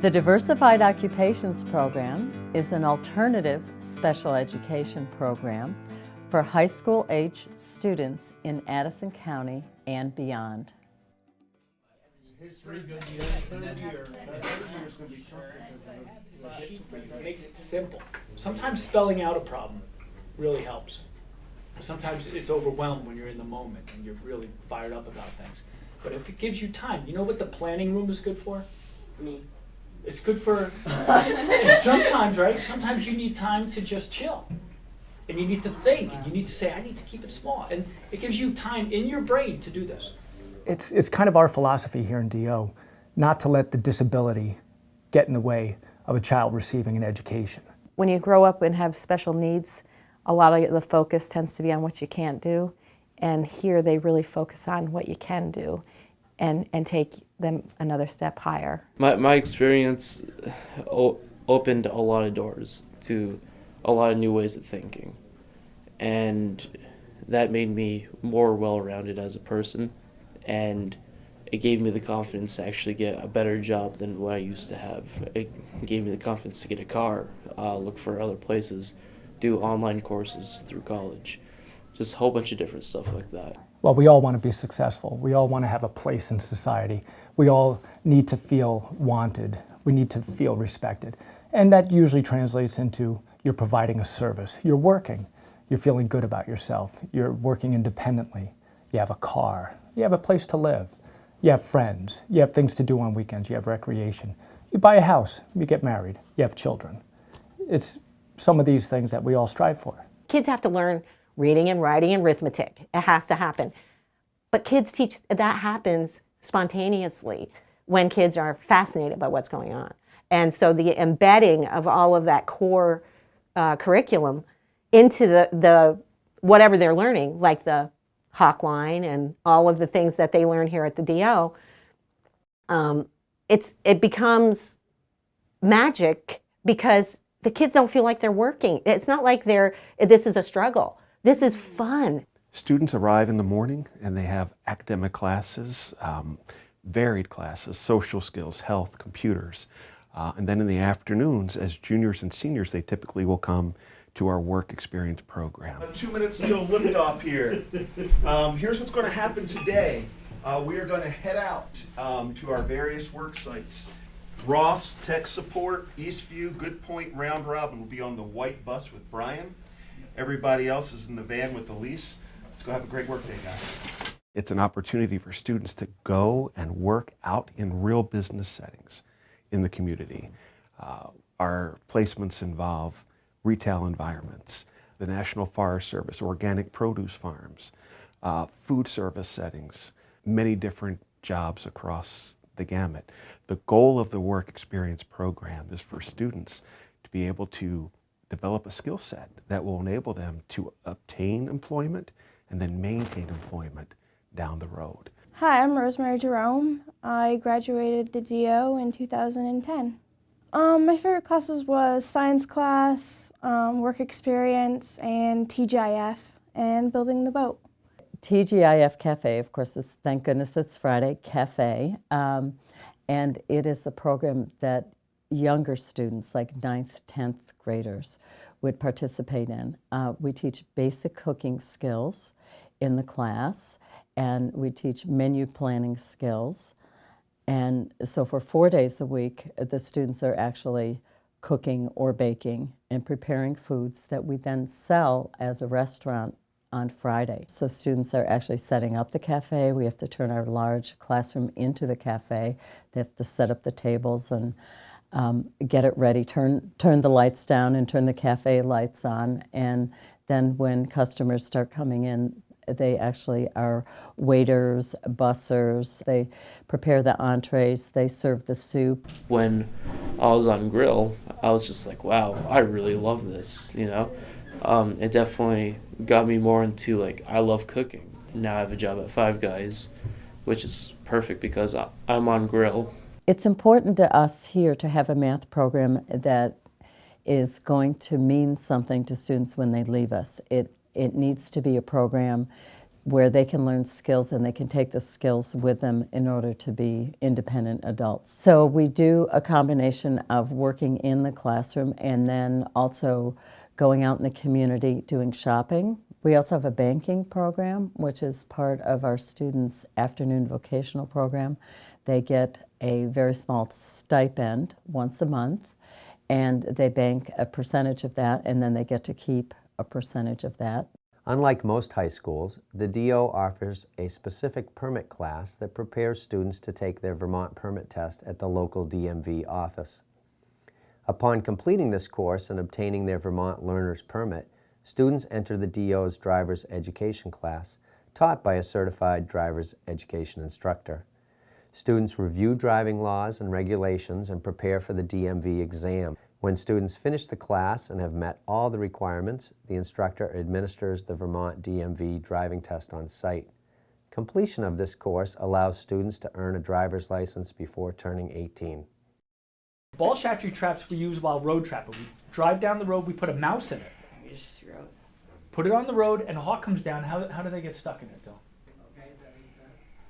The Diversified Occupations Program is an alternative special education program for high school age students in Addison County and beyond. It makes it simple. Sometimes spelling out a problem really helps. Sometimes it's overwhelmed when you're in the moment and you're really fired up about things. But if it gives you time, you know what the planning room is good for? Me. It's good for, sometimes, right? Sometimes you need time to just chill. And you need to think, and you need to say, I need to keep it small. And it gives you time in your brain to do this. It's kind of our philosophy here in DO, not to let the disability get in the way of a child receiving an education. When you grow up and have special needs, a lot of the focus tends to be on what you can't do. And here they really focus on what you can do and take them another step higher. My experience opened a lot of doors to a lot of new ways of thinking. And that made me more well-rounded as a person. And it gave me the confidence to actually get a better job than what I used to have. It gave me the confidence to get a car, look for other places, do online courses through college. Just a whole bunch of different stuff like that. Well, we all want to be successful. We all want to have a place in society. We all need to feel wanted. We need to feel respected. And that usually translates into you're providing a service. You're working. You're feeling good about yourself. You're working independently. You have a car. You have a place to live. You have friends. You have things to do on weekends. You have recreation. You buy a house. You get married. You have children. It's some of these things that we all strive for. Kids have to learn reading and writing and arithmetic. It has to happen. But kids teach, that happens spontaneously when kids are fascinated by what's going on. And so the embedding of all of that core curriculum into the whatever they're learning, like the Hawk line and all of the things that they learn here at the DO, it becomes magic because the kids don't feel like they're working. It's not like this is a struggle. This is fun. Students arrive in the morning and they have academic classes, varied classes, social skills, health, computers. And then in the afternoons, as juniors and seniors, they typically will come to our work experience program. 2 minutes till liftoff here. Here's what's going to happen today. We are going to head out to our various work sites. Ross, Tech Support, Eastview, Good Point, Round Robin will be on the white bus with Brian. Everybody else is in the van with Elise. Let's go have a great work day, guys. It's an opportunity for students to go and work out in real business settings in the community. Our placements involve retail environments, the National Forest Service, organic produce farms, food service settings, many different jobs across the gamut. The goal of the work experience program is for students to be able to develop a skill set that will enable them to obtain employment and then maintain employment down the road. Hi, I'm Rosemary Jerome. I graduated the DO in 2010. My favorite classes was science class, work experience, and TGIF, and building the boat. TGIF Cafe, of course, is Thank Goodness It's Friday Cafe, and it is a program that younger students, like 9th, 10th graders, would participate in. We teach basic cooking skills in the class, and we teach menu planning skills. And so for 4 days a week, the students are actually cooking or baking and preparing foods that we then sell as a restaurant on Friday. So students are actually setting up the cafe. We have to turn our large classroom into the cafe. They have to set up the tables and get it ready, turn the lights down and turn the cafe lights on. And then when customers start coming in, they actually are waiters, bussers. They prepare the entrees, they serve the soup. When I was on grill, I was just like, wow, I really love this, you know? It definitely got me more into, like, I love cooking. Now I have a job at Five Guys, which is perfect because I'm on grill. It's important to us here to have a math program that is going to mean something to students when they leave us. It needs to be a program where they can learn skills and they can take the skills with them in order to be independent adults. So we do a combination of working in the classroom and then also going out in the community doing shopping. We also have a banking program, which is part of our students' afternoon vocational program. They get a very small stipend once a month, and they bank a percentage of that, and then they get to keep a percentage of that. Unlike most high schools, the DO offers a specific permit class that prepares students to take their Vermont permit test at the local DMV office. Upon completing this course and obtaining their Vermont Learner's Permit, students enter the DO's driver's education class, taught by a certified driver's education instructor. Students review driving laws and regulations and prepare for the DMV exam. When students finish the class and have met all the requirements, the instructor administers the Vermont DMV driving test on site. Completion of this course allows students to earn a driver's license before turning 18. Ball shattering traps we use while road trapping. We drive down the road, we put a mouse in it. We just throw it. Put it on the road, and a hawk comes down. How do they get stuck in it, though?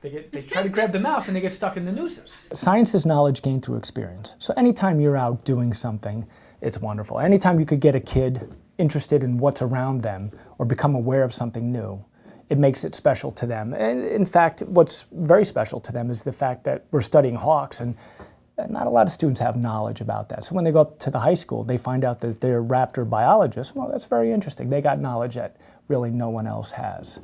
They try to grab the mouse and they get stuck in the nooses. Science is knowledge gained through experience. So anytime you're out doing something, it's wonderful. Anytime you could get a kid interested in what's around them or become aware of something new, it makes it special to them. And in fact, what's very special to them is the fact that we're studying hawks, and not a lot of students have knowledge about that. So when they go up to the high school, they find out that they're raptor biologists. Well, that's very interesting. They got knowledge that really no one else has.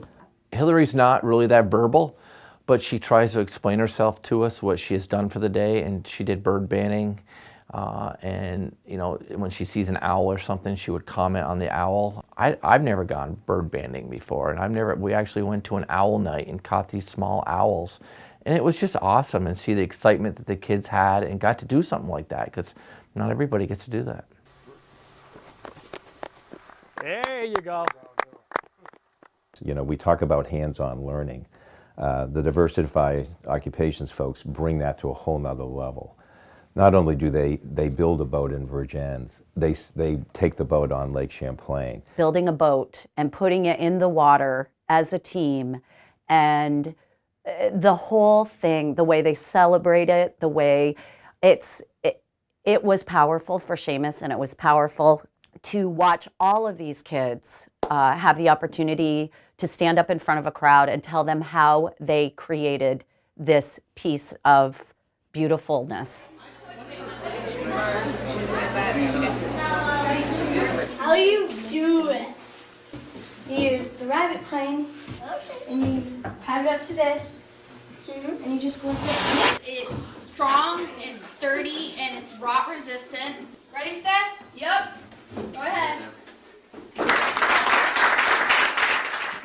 Hillary's not really that verbal, but she tries to explain herself to us, what she has done for the day, and she did bird banding. And you know, when she sees an owl or something, she would comment on the owl. I've never gone bird banding before, and we actually went to an owl night and caught these small owls. And it was just awesome, and see the excitement that the kids had and got to do something like that, because not everybody gets to do that. There you go. You know, we talk about hands-on learning. The Diversified Occupations folks bring that to a whole nother level. Not only do they build a boat in Vergennes, they take the boat on Lake Champlain. Building a boat and putting it in the water as a team, and the whole thing, the way they celebrate it, the way it was powerful for Seamus, and it was powerful to watch all of these kids have the opportunity to stand up in front of a crowd and tell them how they created this piece of beautifulness. How you do it? You use the rabbit plane, and you have it up to this, and you just go like this. It's strong, it's sturdy, and it's rot resistant. Ready, Steph? Yep. Go ahead.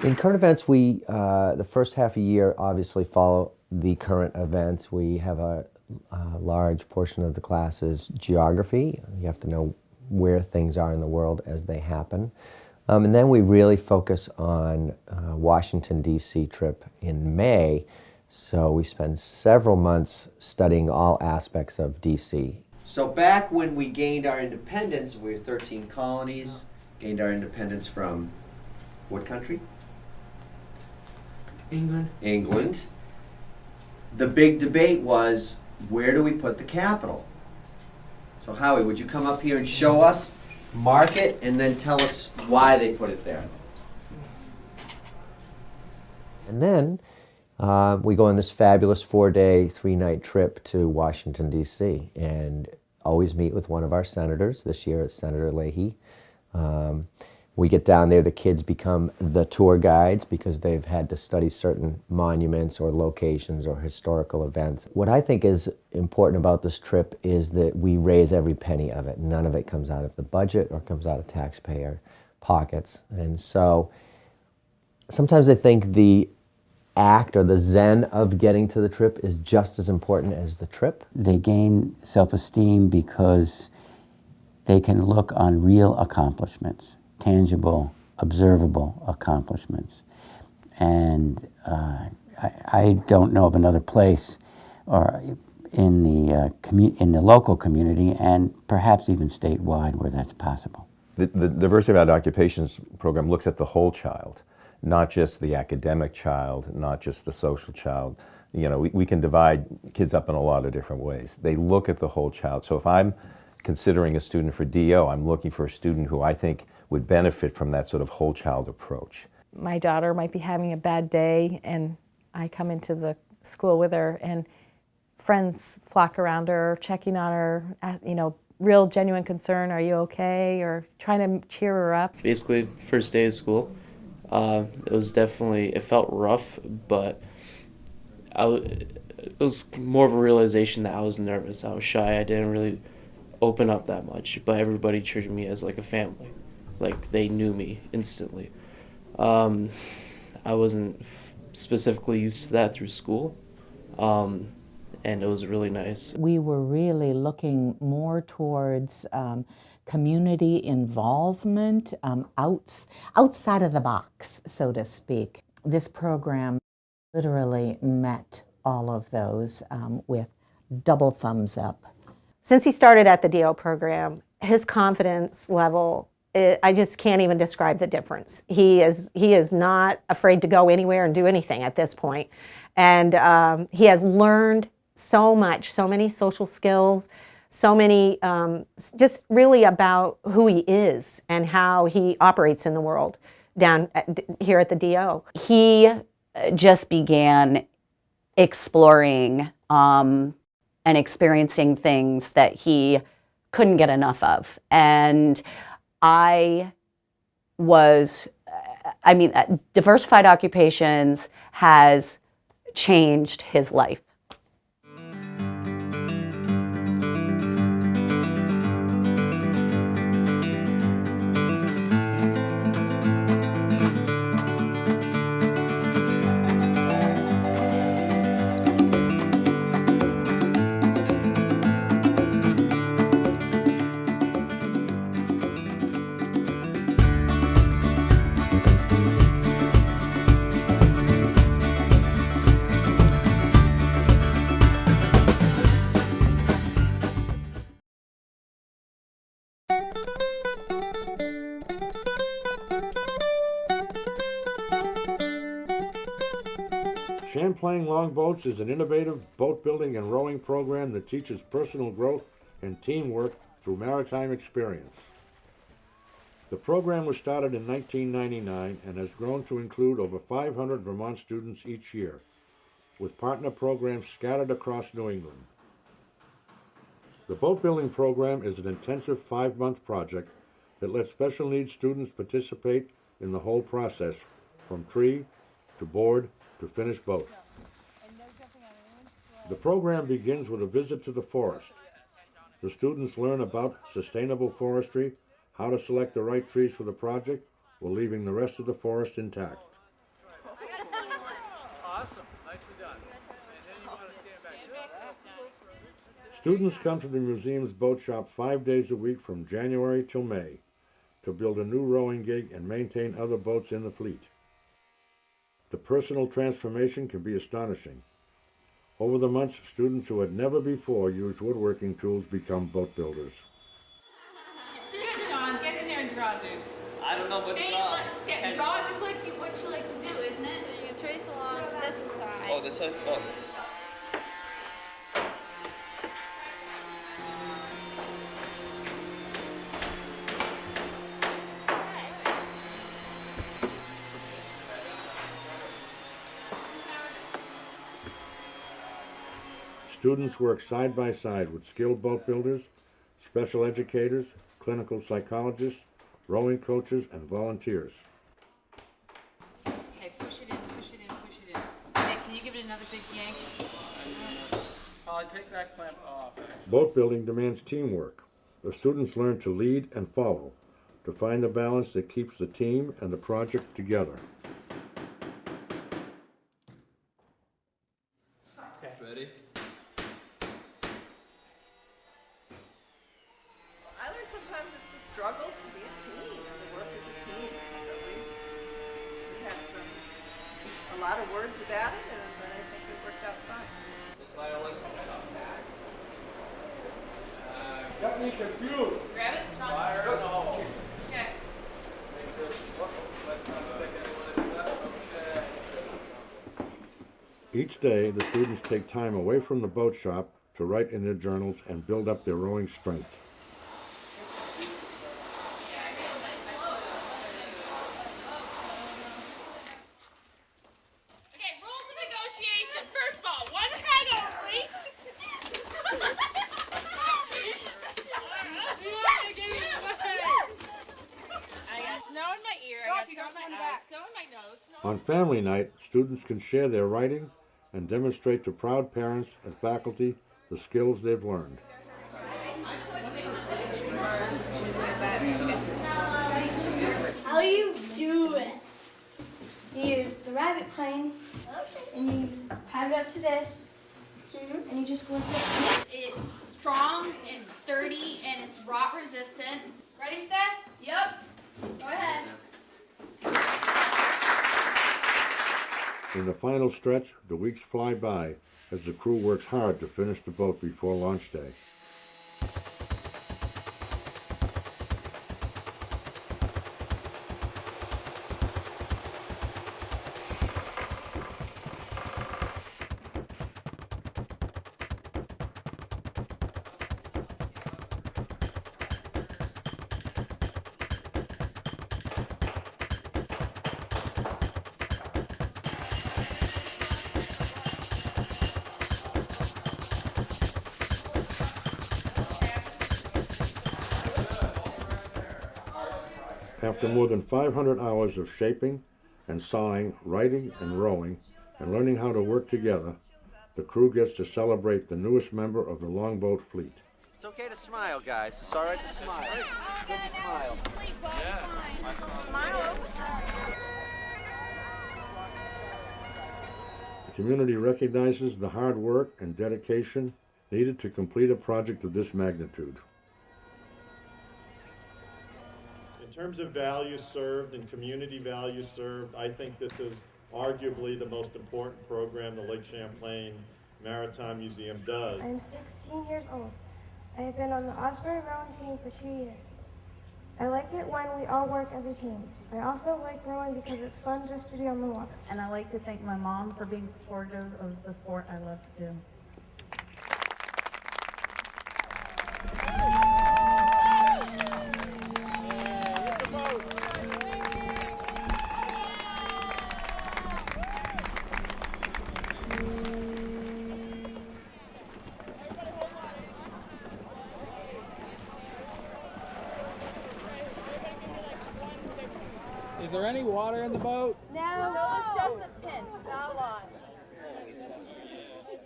In current events, we, the first half of the year, obviously follow the current events. We have a large portion of the class is geography. You have to know where things are in the world as they happen. And then we really focus on Washington, D.C. trip in May. So we spend several months studying all aspects of D.C. So back when we gained our independence, we were 13 colonies, gained our independence from what country? England. England. The big debate was, where do we put the capital? So Howie, would you come up here and show us, mark it, and then tell us why they put it there? And then we go on this fabulous 4-day, 3-night trip to Washington, D.C. and always meet with one of our senators. This year it's Senator Leahy. We get down there, the kids become the tour guides because they've had to study certain monuments or locations or historical events. What I think is important about this trip is that we raise every penny of it. None of it comes out of the budget or comes out of taxpayer pockets. And so sometimes I think the act or the zen of getting to the trip is just as important as the trip. They gain self-esteem because they can look on real accomplishments, tangible, observable accomplishments. And I don't know of another place or in the local community, and perhaps even statewide, where that's possible. The Diversified Occupations program looks at the whole child, not just the academic child, not just the social child. You know, we can divide kids up in a lot of different ways. They look at the whole child. So if I'm considering a student for DO, I'm looking for a student who I think would benefit from that sort of whole child approach. My daughter might be having a bad day, and I come into the school with her, and friends flock around her, checking on her, you know, real genuine concern, are you okay, or trying to cheer her up. Basically, first day of school, it felt rough, but it was more of a realization that I was nervous. I was shy. I didn't really open up that much, but everybody treated me as like a family. Like they knew me instantly. I wasn't specifically used to that through school, and it was really nice. We were really looking more towards community involvement, outside of the box, so to speak. This program literally met all of those with double thumbs up. Since he started at the DO program, his confidence level, I just can't even describe the difference. He is not afraid to go anywhere and do anything at this point. And he has learned so much, so many social skills, so many, just really about who he is and how he operates in the world here at the DO. He just began exploring and experiencing things that he couldn't get enough of. And Diversified Occupations has changed his life. Champlain Longboats is an innovative boat building and rowing program that teaches personal growth and teamwork through maritime experience. The program was started in 1999 and has grown to include over 500 Vermont students each year, with partner programs scattered across New England. The boat building program is an intensive 5-month project that lets special needs students participate in the whole process, from tree to board to finished boat. The program begins with a visit to the forest. The students learn about sustainable forestry, how to select the right trees for the project, while leaving the rest of the forest intact. Awesome. Nicely done. And then you want to stand back. Students come to the museum's boat shop 5 days a week from January till May to build a new rowing gig and maintain other boats in the fleet. The personal transformation can be astonishing. Over the months, students who had never before used woodworking tools become boat builders. Good, Sean. Get in there and draw, dude. I don't know what to Draw. draw. Drawing is like what you like to do, isn't it? So you can trace along this side. Oh, this side? Oh. Students work side by side with skilled boat builders, special educators, clinical psychologists, rowing coaches, and volunteers. Okay, push it in, push it in, push it in. Okay, can you give it another big yank? Take that clamp off. Boat building demands teamwork. The students learn to lead and follow, to find the balance that keeps the team and the project together. Okay. Ready? I learned sometimes it's a struggle to be a team and to work as a team. So we had a lot of words about it, but I think it worked out fine. Got me confused. Grab it, Sean. Fire in the hole. Okay. Let's not stick anyone in the Each day, the students take time away from the boat shop to write in their journals and build up their rowing strength. Okay, rules of negotiation. First of all, one head only. I got snow in my ear. I got snow in my eyes, snow in my nose. On family night, students can share their writing and demonstrate to proud parents and faculty the skills they've learned. How you do it? You use the rabbit plane, and you have it up to this, and you just go into it. It's strong, it's sturdy, and it's rot resistant. Ready, Steph? Yep. Go ahead. In the final stretch, the weeks fly by as the crew works hard to finish the boat before launch day. After more than 500 hours of shaping and sawing, writing and rowing, and learning how to work together, the crew gets to celebrate the newest member of the longboat fleet. It's okay to smile, guys. It's all right to smile. Good to smile. Smile. The community recognizes the hard work and dedication needed to complete a project of this magnitude. In terms of values served and community values served, I think this is arguably the most important program the Lake Champlain Maritime Museum does. I'm 16 years old. I have been on the Osbury rowing team for 2 years. I like it when we all work as a team. I also like rowing because it's fun just to be on the water. And I like to thank my mom for being supportive of the sport I love to do. Is there any water in the boat? No, it's just a tent, not a lot.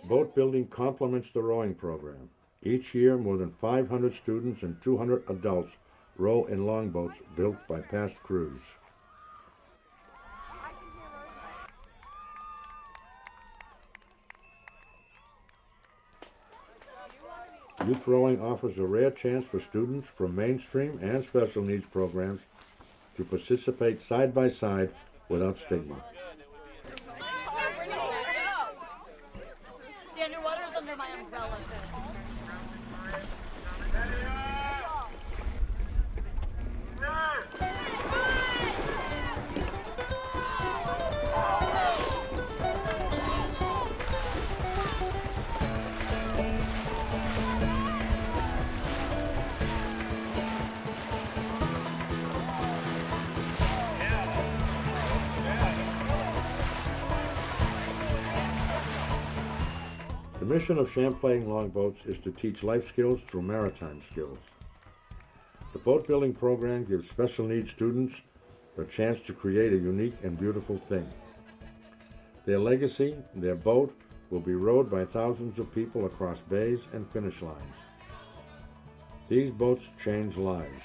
Boat building complements the rowing program. Each year, more than 500 students and 200 adults row in longboats built by past crews. Youth rowing offers a rare chance for students from mainstream and special needs programs to participate side by side without stigma. Dan, your water's under my umbrella. The mission of Champlain Longboats is to teach life skills through maritime skills. The boat building program gives special needs students the chance to create a unique and beautiful thing. Their legacy, their boat, will be rowed by thousands of people across bays and finish lines. These boats change lives.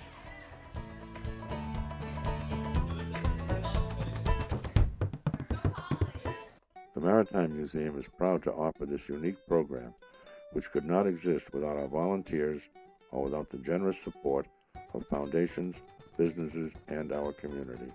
The Maritime Museum is proud to offer this unique program, which could not exist without our volunteers or without the generous support of foundations, businesses, and our community.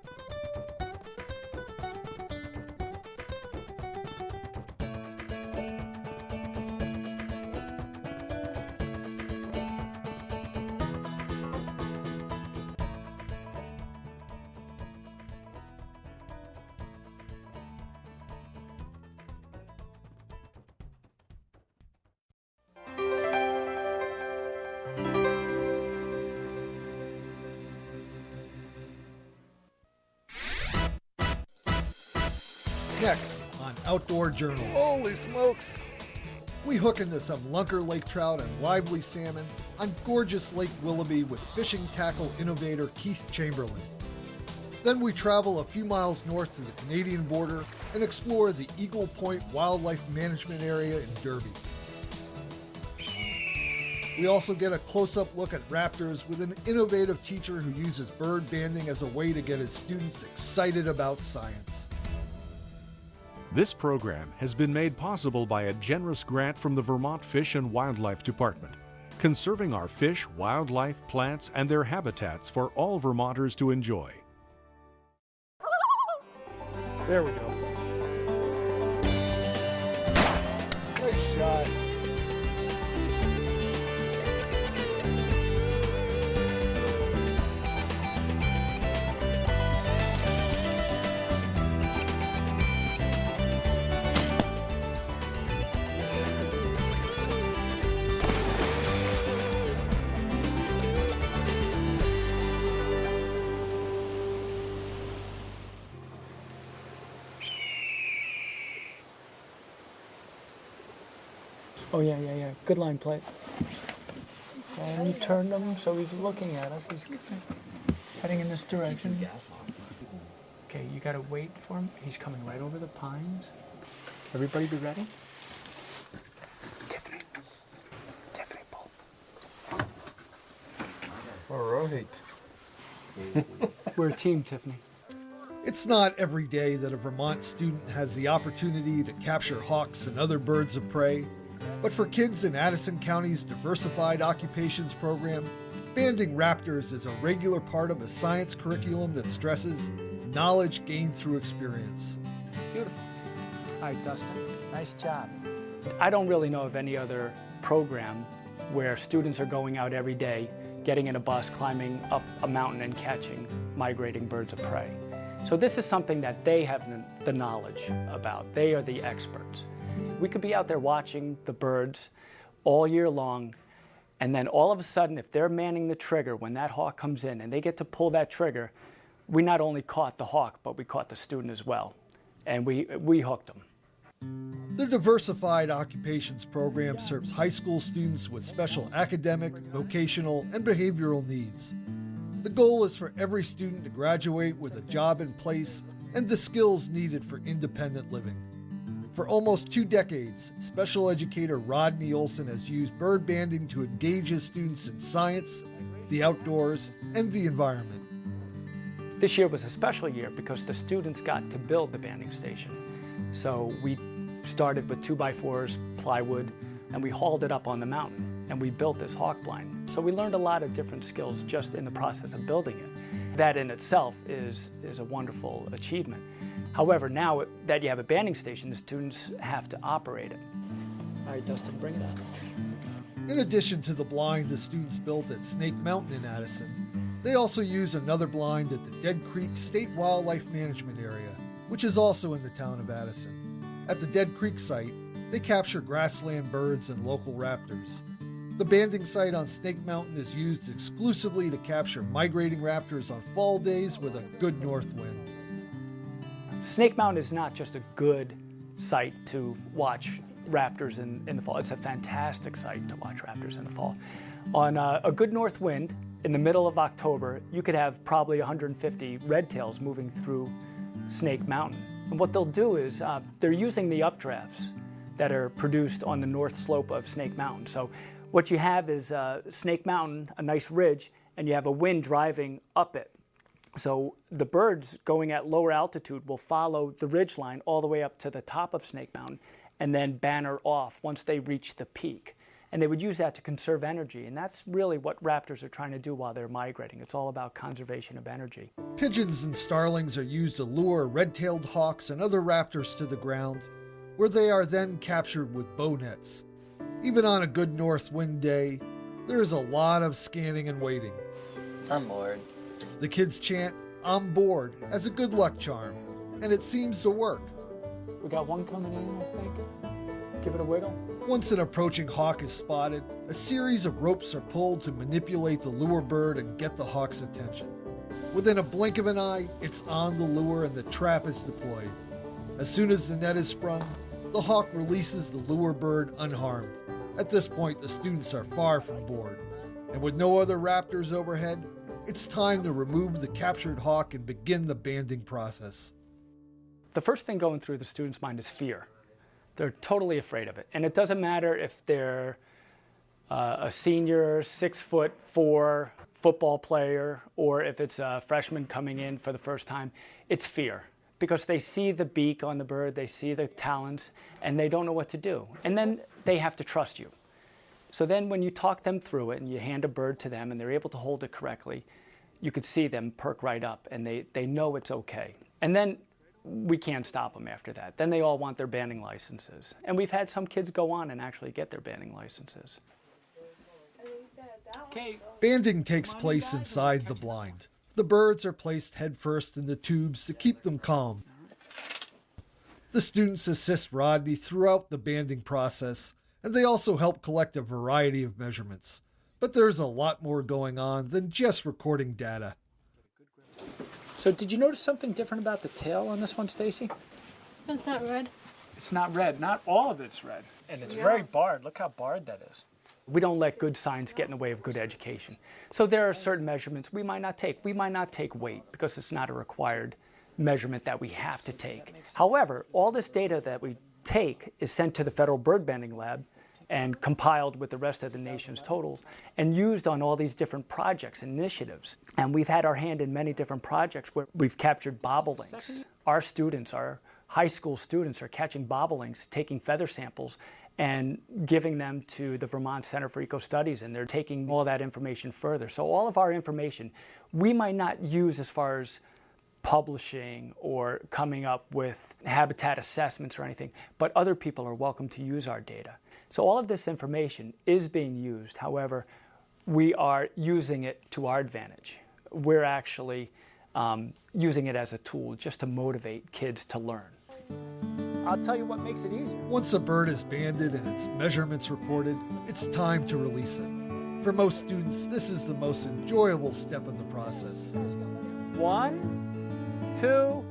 Next on Outdoor Journal. Holy smokes! We hook into some lunker lake trout and lively salmon on gorgeous Lake Willoughby with fishing tackle innovator Keith Chamberlain. Then we travel a few miles north to the Canadian border and explore the Eagle Point Wildlife Management Area in Derby. We also get a close-up look at raptors with an innovative teacher who uses bird banding as a way to get his students excited about science. This program has been made possible by a generous grant from the Vermont Fish and Wildlife Department, conserving our fish, wildlife, plants, and their habitats for all Vermonters to enjoy. There we go. Nice shot. Oh, yeah. Good line plate. And you turned him so he's looking at us. He's heading in this direction. Okay, you gotta wait for him. He's coming right over the pines. Everybody be ready? Tiffany, pull. All right. We're a team, Tiffany. It's not every day that a Vermont student has the opportunity to capture hawks and other birds of prey, but for kids in Addison County's Diversified Occupations program, banding raptors is a regular part of a science curriculum that stresses knowledge gained through experience. Beautiful. All right, Dustin, nice job. I don't really know of any other program where students are going out every day, getting in a bus, climbing up a mountain and catching migrating birds of prey. So this is something that they have the knowledge about. They are the experts. We could be out there watching the birds all year long, and then all of a sudden, if they're manning the trigger when that hawk comes in and they get to pull that trigger, we not only caught the hawk, but we caught the student as well. And we hooked them. The Diversified Occupations program serves high school students with special academic, vocational, and behavioral needs. The goal is for every student to graduate with a job in place and the skills needed for independent living. For almost 2 decades, special educator Rodney Olson has used bird banding to engage his students in science, the outdoors, and the environment. This year was a special year because the students got to build the banding station. So we started with 2x4s, plywood, and we hauled it up on the mountain, and we built this hawk blind. So we learned a lot of different skills just in the process of building it. That in itself is a wonderful achievement. However, now that you have a banding station, the students have to operate it. All right, Dustin, bring it up. In addition to the blind the students built at Snake Mountain in Addison, they also use another blind at the Dead Creek State Wildlife Management Area, which is also in the town of Addison. At the Dead Creek site, they capture grassland birds and local raptors. The banding site on Snake Mountain is used exclusively to capture migrating raptors on fall days with a good north wind. Snake Mountain is not just a good site to watch raptors in the fall. It's a fantastic site to watch raptors in the fall. On a good north wind, in the middle of October, you could have probably 150 redtails moving through Snake Mountain. And what they'll do is they're using the updrafts that are produced on the north slope of Snake Mountain. So what you have is Snake Mountain, a nice ridge, and you have a wind driving up it. So the birds going at lower altitude will follow the ridge line all the way up to the top of Snake Mountain and then banner off once they reach the peak. And they would use that to conserve energy, and that's really what raptors are trying to do while they're migrating. It's all about conservation of energy. Pigeons and starlings are used to lure red-tailed hawks and other raptors to the ground, where they are then captured with bow nets. Even on a good north wind day, there is a lot of scanning and waiting. I'm bored. The kids chant, "I'm bored," as a good luck charm, and it seems to work. We got one coming in, I think. Give it a wiggle. Once an approaching hawk is spotted, a series of ropes are pulled to manipulate the lure bird and get the hawk's attention. Within a blink of an eye, it's on the lure and the trap is deployed. As soon as the net is sprung, the hawk releases the lure bird unharmed. At this point, the students are far from bored. And with no other raptors overhead, it's time to remove the captured hawk and begin the banding process. The first thing going through the student's mind is fear. They're totally afraid of it. And it doesn't matter if they're a senior, 6'4" football player, or if it's a freshman coming in for the first time, it's fear. Because they see the beak on the bird, they see the talons, and they don't know what to do. And then they have to trust you. So then when you talk them through it and you hand a bird to them and they're able to hold it correctly, you could see them perk right up and they know it's okay. And then we can't stop them after that. Then they all want their banding licenses. And we've had some kids go on and actually get their banding licenses. Okay. Banding takes place inside the blind. The birds are placed headfirst in the tubes to keep them calm. The students assist Rodney throughout the banding process, and they also help collect a variety of measurements. But there's a lot more going on than just recording data. So did you notice something different about the tail on this one, Stacy? It's not red. It's not red. Not all of it's red. And it's very barred. Look how barred that is. We don't let good science get in the way of good education. So there are certain measurements we might not take. We might not take weight because it's not a required measurement that we have to take. However, all this data that we take is sent to the Federal Bird Banding Lab and compiled with the rest of the nation's totals and used on all these different projects and initiatives. And we've had our hand in many different projects where we've captured bobolinks. Our students, our high school students, are catching bobolinks, taking feather samples and giving them to the Vermont Center for Eco Studies, and they're taking all that information further. So all of our information we might not use as far as publishing or coming up with habitat assessments or anything, but other people are welcome to use our data. So all of this information is being used. However, we are using it to our advantage. We're actually using it as a tool just to motivate kids to learn. I'll tell you what makes it easier. Once a bird is banded and its measurements recorded, it's time to release it. For most students, this is the most enjoyable step of the process. 1, 2,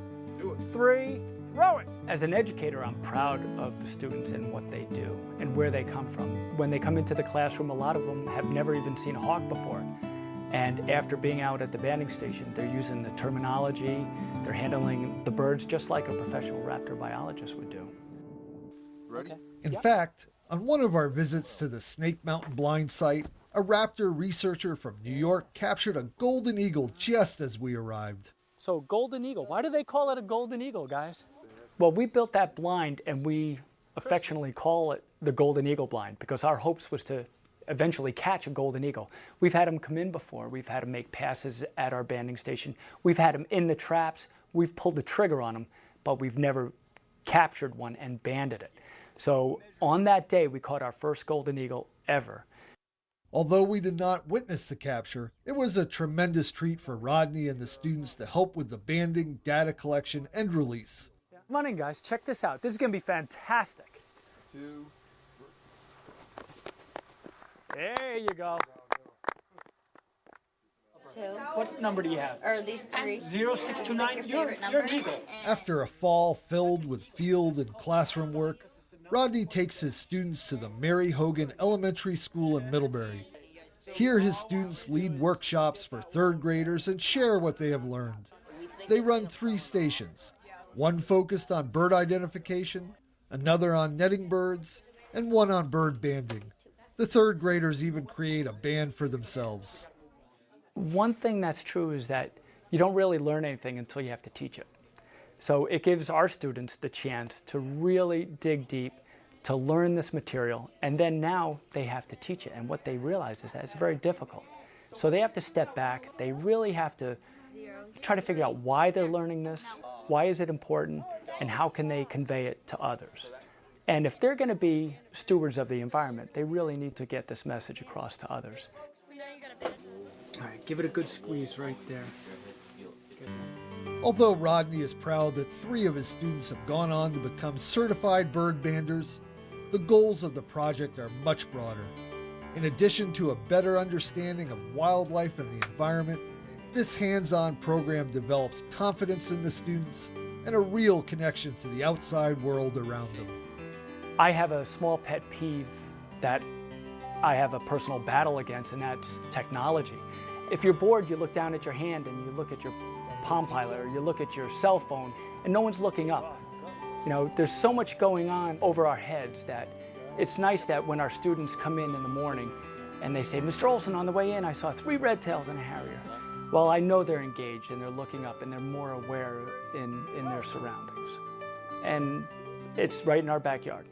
3, throw it! As an educator, I'm proud of the students and what they do and where they come from. When they come into the classroom, a lot of them have never even seen a hawk before. And after being out at the banding station, they're using the terminology, they're handling the birds just like a professional raptor biologist would do. Ready? In fact, on one of our visits to the Snake Mountain Blind site, a raptor researcher from New York captured a golden eagle just as we arrived. So golden eagle, why do they call it a golden eagle, guys? Well, we built that blind and we affectionately call it the golden eagle blind because our hopes was to eventually catch a golden eagle. We've had them come in before. We've had them make passes at our banding station. We've had them in the traps. We've pulled the trigger on them, but we've never captured one and banded it. So on that day, we caught our first golden eagle ever. Although we did not witness the capture, it was a tremendous treat for Rodney and the students to help with the banding, data collection, and release. Come on in, guys. Check this out. This is going to be fantastic. There you go. 2. What number do you have? Or these 3. 0629. You're an eagle. After a fall filled with field and classroom work, Rodney takes his students to the Mary Hogan Elementary School in Middlebury. Here his students lead workshops for third graders and share what they have learned. They run 3 stations, one focused on bird identification, another on netting birds, and one on bird banding. The third graders even create a band for themselves. One thing that's true is that you don't really learn anything until you have to teach it. So it gives our students the chance to really dig deep, to learn this material, and then now they have to teach it. And what they realize is that it's very difficult. So they have to step back. They really have to try to figure out why they're learning this, why is it important, and how can they convey it to others. And if they're going to be stewards of the environment, they really need to get this message across to others. All right, give it a good squeeze right there. Although Rodney is proud that 3 of his students have gone on to become certified bird banders, the goals of the project are much broader. In addition to a better understanding of wildlife and the environment, this hands-on program develops confidence in the students and a real connection to the outside world around them. I have a small pet peeve that I have a personal battle against, and that's technology. If you're bored, you look down at your hand and you look at your Palm Pilot, or you look at your cell phone, and no one's looking up. You know, there's so much going on over our heads that it's nice that when our students come in the morning and they say, Mr. Olson, on the way in, I saw 3 red tails and a harrier. Well, I know they're engaged and they're looking up and they're more aware in their surroundings. And it's right in our backyard.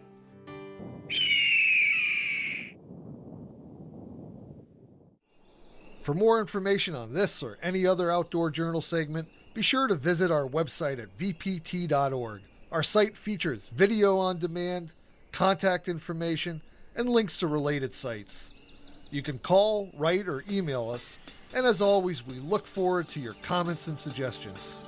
For more information on this or any other Outdoor Journal segment, be sure to visit our website at vpt.org. Our site features video on demand, contact information, and links to related sites. You can call, write, or email us, and as always, we look forward to your comments and suggestions.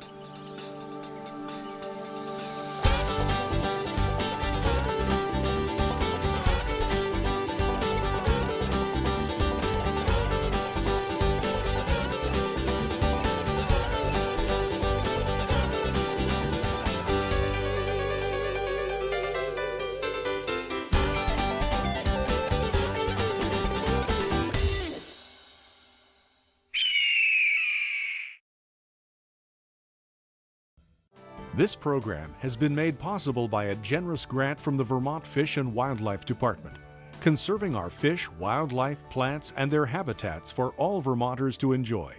This program has been made possible by a generous grant from the Vermont Fish and Wildlife Department, conserving our fish, wildlife, plants, and their habitats for all Vermonters to enjoy.